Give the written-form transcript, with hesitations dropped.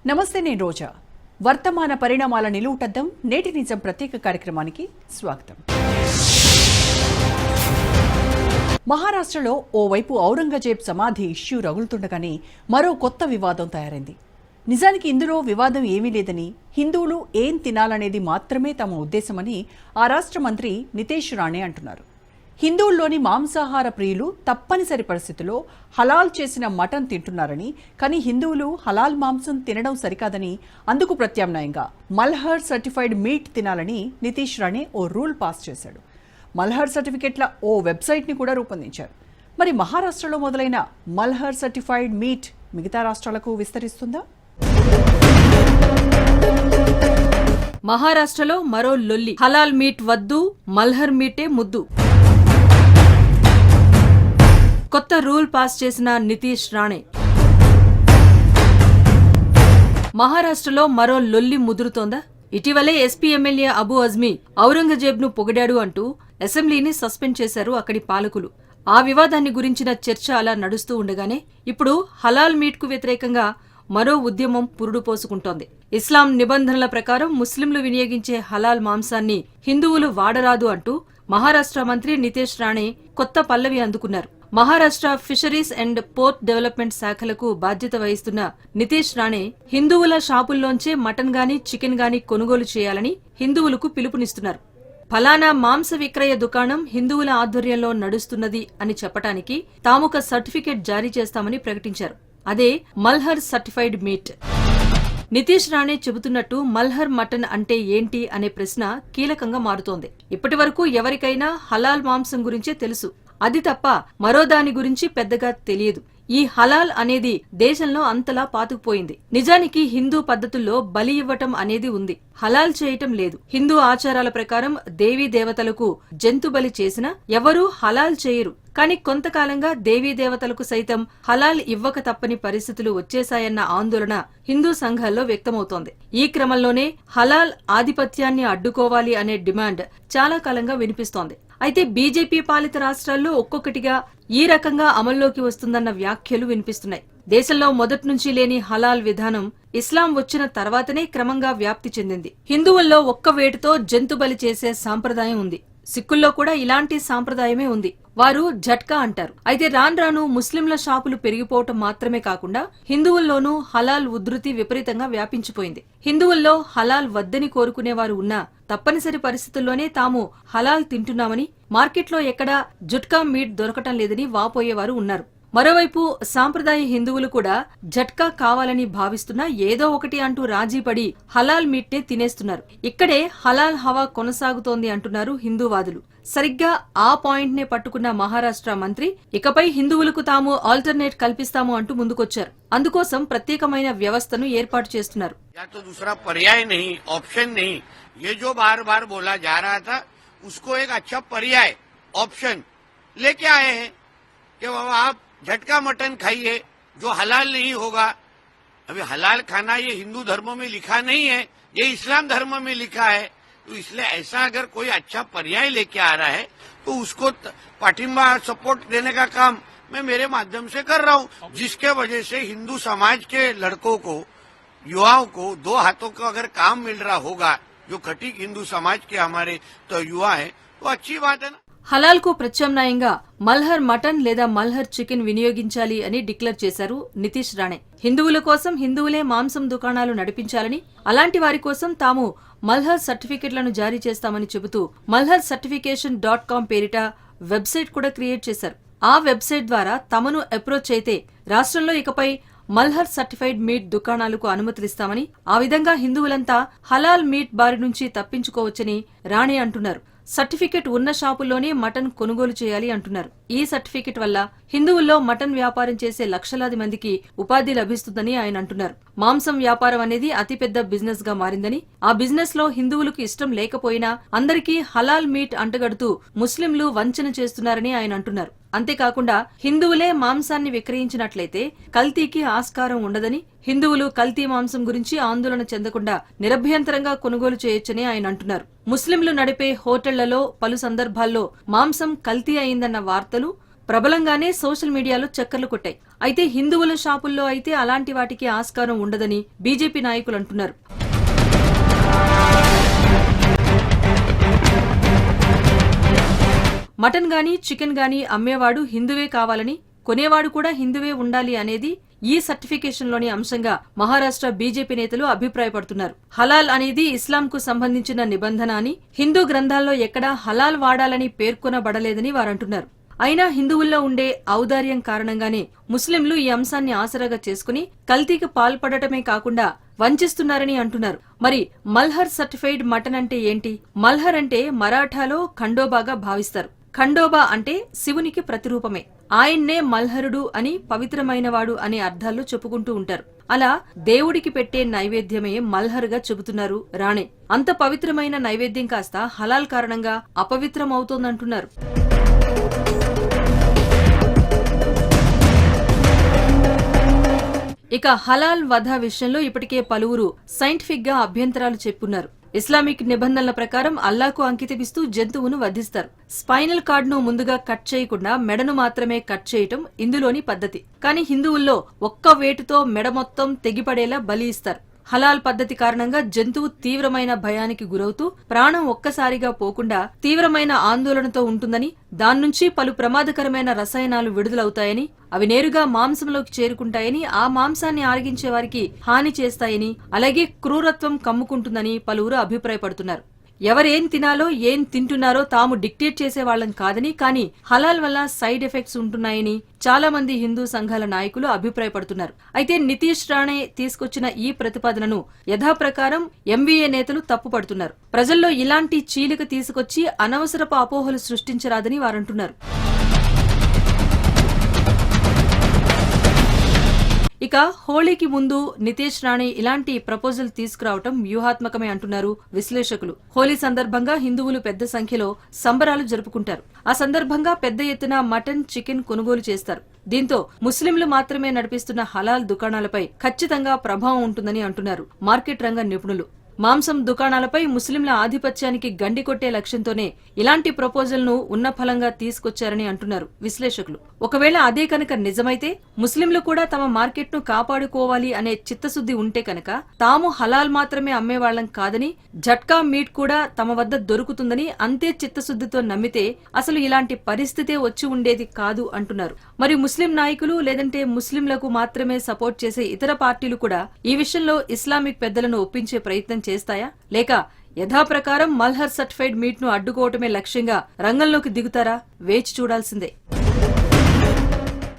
నమస్తే, నేను రోజా. వర్తమాన పరిణామాల నిలువుటద్దం నేటి నిజం ప్రత్యేక కార్యక్రమానికి స్వాగతం. మహారాష్ట్రలో ఓవైపు ఔరంగజేబ్ సమాధి ఇష్యూ రగులుతుండగానే మరో కొత్త వివాదం తయారైంది. నిజానికి ఇందులో వివాదం ఏమీ లేదని, హిందువులు ఏం తినాలనేది మాత్రమే తమ ఉద్దేశమని ఆ రాష్ట్ర మంత్రి నితేష్ రాణే అంటున్నారు. హిందువుల్లోని మాంసాహార ప్రియులు తప్పనిసరి పరిస్థితుల్లో హలాల్ చేసిన మటన్ తింటున్నారని, కానీ హిందువులు హలాల్ మాంసం తినడం సరికాదని, అందుకు ప్రత్యామ్నాయంగా మల్హర్ సర్టిఫైడ్ మీట్ తినాలని నితీష్ రాణే ఓ రూల్ పాస్ చేశాడు. మల్హర్ సర్టిఫికెట్ల ఓ వెబ్సైట్ని కూడా రూపొందించారు. మరి మహారాష్ట్రలో మొదలైన మల్హర్ సర్టిఫైడ్ మీట్ మిగతా రాష్ట్రాలకు విస్తరిస్తుందా? మహారాష్ట్రలో మరో లొల్లి. హలాల్ మీట్ వద్దు, మల్హర్ మీటే ముద్దు. కొత్త రూల్ పాస్ చేసిన నితీష్ రాణే. మహారాష్ట్రలో మరో లొల్లి ముదురుతోందా? ఇటీవలే SP MLA Abu Azmi Aurangzeb ను పొగిడాడు అంటూ అసెంబ్లీని సస్పెండ్ చేశారు అక్కడి పాలకులు. ఆ వివాదాన్ని గురించిన చర్చ అలా నడుస్తూ ఉండగానే ఇప్పుడు హలాల్ మీట్ కు వ్యతిరేకంగా మరో ఉద్యమం పురుడు పోసుకుంటోంది. ఇస్లాం నిబంధనల ప్రకారం ముస్లింలు వినియోగించే హలాల్ మాంసాన్ని హిందువులు వాడరాదు అంటూ మహారాష్ట్ర మంత్రి నితేష్ రాణే కొత్త పల్లవి అందుకున్నారు. Maharashtra fisheries and port development శాఖలకు బాధ్యత వహిస్తున్న నితేష్ రాణే హిందువుల షాపుల్లోంచే మటన్ గానీ చికెన్ గానీ కొనుగోలు చేయాలని హిందువులకు పిలుపునిస్తున్నారు. ఫలానా మాంస విక్రయ దుకాణం హిందువుల ఆధ్వర్యంలో నడుస్తున్నది అని చెప్పటానికి తామొక సర్టిఫికెట్ జారీ చేస్తామని ప్రకటించారు. అదే మల్హర్ సర్టిఫైడ్ మీట్. నితీష్ రాణే చెబుతున్నట్టు మల్హర్ మటన్ అంటే ఏంటి అనే ప్రశ్న కీలకంగా మారుతోంది. ఇప్పటి వరకు ఎవరికైనా హలాల్ మాంసం గురించే తెలుసు. అది తప్ప మరో దాని గురించి పెద్దగా తెలియదు. ఈ హలాల్ అనేది దేశంలో అంతలా పాతుకుపోయింది. నిజానికి హిందూ పద్ధతుల్లో బలి ఇవ్వటం అనేది ఉంది, హలాల్ చేయటం లేదు. హిందూ ఆచారాల ప్రకారం దేవీ దేవతలకు జంతు బలి చేసినా ఎవరూ హలాల్ చేయరు. కానీ కొంతకాలంగా దేవీ దేవతలకు సైతం హలాల్ ఇవ్వక తప్పని పరిస్థితులు వచ్చేశాయన్న ఆందోళన హిందూ సంఘాల్లో వ్యక్తమవుతోంది. ఈ క్రమంలోనే హలాల్ ఆధిపత్యాన్ని అడ్డుకోవాలి అనే డిమాండ్ చాలా కాలంగా వినిపిస్తోంది. అయితే బీజేపీ పాలిత రాష్ట్రాల్లో ఒక్కొక్కటిగా ఈ రకంగా అమల్లోకి వస్తుందన్న వ్యాఖ్యలు వినిపిస్తున్నాయి. దేశంలో మొదట్నుంచి లేని హలాల్ విధానం ఇస్లాం వచ్చిన తర్వాతనే క్రమంగా వ్యాప్తి చెందింది. హిందువుల్లో ఒక్క వేటుతో జంతు బలి చేసే సాంప్రదాయం ఉంది. సిక్కుల్లో కూడా ఇలాంటి సాంప్రదాయమే ఉంది. వారు జట్కా అంటారు. అయితే రాను ముస్లింల షాపులు పెరిగిపోవటం మాత్రమే కాకుండా హిందువుల్లోనూ హలాల్ ఉధృతి విపరీతంగా వ్యాపించిపోయింది. హిందువుల్లో హలాల్ వద్దని కోరుకునేవారు ఉన్నా తప్పనిసరి పరిస్థితుల్లోనే తాము హలాల్ తింటున్నామని, మార్కెట్లో ఎక్కడా జుట్కా మీట్ దొరకటం లేదని వాపోయేవారు ఉన్నారు. మరోవైపు సాంప్రదాయ హిందువులు కూడా జట్కా కావాలని భావిస్తున్నా ఏదో ఒకటి అంటూ రాజీపడి హలాల్ మీట్నే తినేస్తున్నారు. ఇక్కడే హలాల్ హవా కొనసాగుతోంది అంటున్నారు హిందూవాదులు. సరిగ్గా ఆ పాయింట్ నే పట్టుకున్న మహారాష్ట్ర మంత్రి ఇకపై హిందువులకు తాము ఆల్టర్నేట్ కల్పిస్తాము అంటూ ముందుకొచ్చారు. అందుకోసం ప్రత్యేకమైన వ్యవస్థను ఏర్పాటు చేస్తున్నారు. झटका मटन खाइए जो हलाल नहीं होगा। अभी हलाल खाना ये हिंदू धर्म में लिखा नहीं है, ये इस्लाम धर्म में लिखा है। तो इसलिए ऐसा अगर कोई अच्छा पर्याय लेके आ रहा है तो उसको पाठिंबा सपोर्ट देने का काम मैं मेरे माध्यम से कर रहा हूँ, जिसके वजह से हिंदू समाज के लड़कों को, युवाओं को दो हाथों का अगर काम मिल रहा होगा, जो कटिक हिंदू समाज के हमारे तो युवा है, तो अच्छी बात है ना। హలాల్ కు ప్రత్యామ్నాయంగా మల్హర్ మటన్ లేదా మల్హర్ చికెన్ వినియోగించాలి అని డిక్లేర్ చేశారు నితీష్ రాణే. హిందువుల కోసం హిందువులే మాంసం దుకాణాలు నడిపించాలని, అలాంటి వారి కోసం తాము మల్హర్ సర్టిఫికెట్లను జారీ చేస్తామని చెబుతూ మల్హర్ సర్టిఫికేషన్.com పేరిట వెబ్సైట్ కూడా క్రియేట్ చేశారు. ఆ వెబ్సైట్ ద్వారా తమను అప్రోచ్ అయితే రాష్ట్రంలో ఇకపై మల్హర్ సర్టిఫైడ్ మీట్ దుకాణాలకు అనుమతిస్తామని, ఆ విధంగా హిందువులంతా హలాల్ మీట్ బారి నుంచి తప్పించుకోవచ్చని రాణే అంటున్నారు. సర్టిఫికెట్ ఉన్న షాపుల్లోనే మటన్ కొనుగోలు చేయాలి అంటున్నారు. ఈ సర్టిఫికెట్ వల్ల హిందువుల్లో మటన్ వ్యాపారం చేసే లక్షలాది మందికి ఉపాధి లభిస్తుందని ఆయన అంటున్నారు. మాంసం వ్యాపారం అనేది అతిపెద్ద బిజినెస్ గా మారిందని, ఆ బిజినెస్ లో హిందువులకు ఇష్టం లేకపోయినా అందరికీ హలాల్ మీట్ అంటగడుతూ ముస్లింలు వంచన చేస్తున్నారని ఆయన అంటున్నారు. అంతేకాకుండా హిందువులే మాంసాన్ని విక్రయించినట్లయితే కల్తీకి ఆస్కారం ఉండదని, హిందువులు కల్తీ మాంసం గురించి ఆందోళన చెందకుండా నిరభ్యంతరంగా కొనుగోలు చేయొచ్చని ఆయన అంటున్నారు. ముస్లింలు నడిపే హోటళ్లలో పలు సందర్భాల్లో మాంసం కల్తీ అయిందన్న వార్తలు ప్రబలంగానే సోషల్ మీడియాలో చక్కర్లు కొట్టాయి. అయితే హిందువుల షాపుల్లో అయితే అలాంటి వాటికి ఆస్కారం ఉండదని బీజేపీ నాయకులు అంటున్నారు. మటన్ గానీ చికెన్ గానీ అమ్మేవాడు హిందువే కావాలని, కొనేవాడు కూడా హిందువే ఉండాలి అనేది ఈ సర్టిఫికేషన్లోని అంశంగా మహారాష్ట్ర బీజేపీ నేతలు అభిప్రాయపడుతున్నారు. హలాల్ అనేది ఇస్లాంకు సంబంధించిన నిబంధన అని, హిందూ గ్రంథాల్లో ఎక్కడా హలాల్ వాడాలని పేర్కొనబడలేదని వారంటున్నారు. అయినా హిందువుల్లో ఉండే ఔదార్యం కారణంగానే ముస్లింలు ఈ అంశాన్ని ఆసరాగా చేసుకుని కల్తీకి పాల్పడటమే కాకుండా వంచిస్తున్నారని అంటున్నారు. మరి మల్హర్ సర్టిఫైడ్ మటన్ అంటే ఏంటి? మల్హర్ అంటే మరాఠాలో ఖండోబాగా భావిస్తారు. ఖండోబా అంటే శివునికి ప్రతిరూపమే. ఆయన్నే మల్హరుడు అని, పవిత్రమైనవాడు అనే అర్థాల్లో చెప్పుకుంటూ ఉంటారు. అలా దేవుడికి పెట్టే నైవేద్యమే మల్హర్గా చెబుతున్నారు రాణే. అంత పవిత్రమైన నైవేద్యం కాస్త హలాల్ కారణంగా అపవిత్రమవుతోందంటున్నారు. ఇక హలాల్ వధ విషయంలో ఇప్పటికే పలువురు సైంటిఫిక్ గా అభ్యంతరాలు చెప్పున్నారు. ఇస్లామిక్ నిబంధనల ప్రకారం అల్లాకు అంకితమిస్తూ జంతువును వధిస్తారు. స్పైనల్ కార్డ్ ను ముందుగా కట్ చేయకుండా మెడను మాత్రమే కట్ చేయటం ఇందులోని పద్ధతి. కానీ హిందువుల్లో ఒక్క వేటుతో మెడ మొత్తం తెగిపడేలా బలి ఇస్తారు. హలాల్ పద్ధతి కారణంగా జంతువు తీవ్రమైన భయానికి గురవుతూ ప్రాణం ఒక్కసారిగా పోకుండా తీవ్రమైన ఆందోళనతో ఉంటుందని, దాన్నుంచి పలు ప్రమాదకరమైన రసాయనాలు విడుదలవుతాయని, అవి నేరుగా మాంసంలోకి చేరుకుంటాయని, ఆ మాంసాన్ని ఆరగించే వారికి హాని చేస్తాయని, అలాగే క్రూరత్వం కమ్ముకుంటుందని పలువురు అభిప్రాయపడుతున్నారు. ఎవరేం తినాలో, ఏం తింటున్నారో తాము డిక్టేట్ చేసేవాళ్లం కాదని, కానీ హలాల్ వల్ల సైడ్ ఎఫెక్ట్స్ ఉంటున్నాయని చాలా మంది హిందూ సంఘాల నాయకులు అభిప్రాయపడుతున్నారు. అయితే నితీష్ రాణే తీసుకొచ్చిన ఈ ప్రతిపాదనను యథాప్రకారం ఎంవీఏ నేతలు తప్పుపడుతున్నారు. ప్రజల్లో ఇలాంటి చీలిక తీసుకొచ్చి అనవసరపు అపోహలు సృష్టించరాదని వారంటున్నారు. ఇక హోళీకి ముందు నితీష్ రాణే ఇలాంటి ప్రపోజల్ తీసుకురావటం వ్యూహాత్మకమే అంటున్నారు విశ్లేషకులు. హోళీ సందర్భంగా హిందువులు పెద్ద సంఖ్యలో సంబరాలు జరుపుకుంటారు. ఆ సందర్భంగా పెద్ద ఎత్తున మటన్, చికెన్ కొనుగోలు చేస్తారు. దీంతో ముస్లింలు మాత్రమే నడిపిస్తున్న హలాల్ దుకాణాలపై ఖచ్చితంగా ప్రభావం ఉంటుందని అంటున్నారు మార్కెట్ రంగ నిపుణులు. మాంసం దుకాణాలపై ముస్లింల ఆధిపత్యానికి గండి కొట్టే లక్ష్యంతోనే ఇలాంటి ప్రపోజల్ ను ఉన్నఫలంగా తీసుకొచ్చారని అంటున్నారు విశ్లేషకులు. ఒకవేళ అదే కనుక నిజమైతే ముస్లింలు కూడా తమ మార్కెట్ ను కాపాడుకోవాలి అనే చిత్తశుద్ధి ఉంటే కనుక తాము హలాల్ మాత్రమే అమ్మేవాళ్లం కాదని, జట్కా మీట్ కూడా తమ వద్ద దొరుకుతుందని అంతే చిత్తశుద్ధితో నమ్మితే అసలు ఇలాంటి పరిస్థితే వచ్చి ఉండేది కాదు అంటున్నారు. మరి ముస్లిం నాయకులు లేదంటే ముస్లింలకు మాత్రమే సపోర్ట్ చేసే ఇతర పార్టీలు కూడా ఈ విషయంలో ఇస్లామిక్ పెద్దలను ఒప్పించే ప్రయత్నం చేస్తాయా, లేక యథాప్రకారం మల్హర్ సర్టిఫైడ్ మీట్ ను అడ్డుకోవటమే లక్ష్యంగా రంగంలోకి దిగుతారా? వేచి చూడాల్సిందే.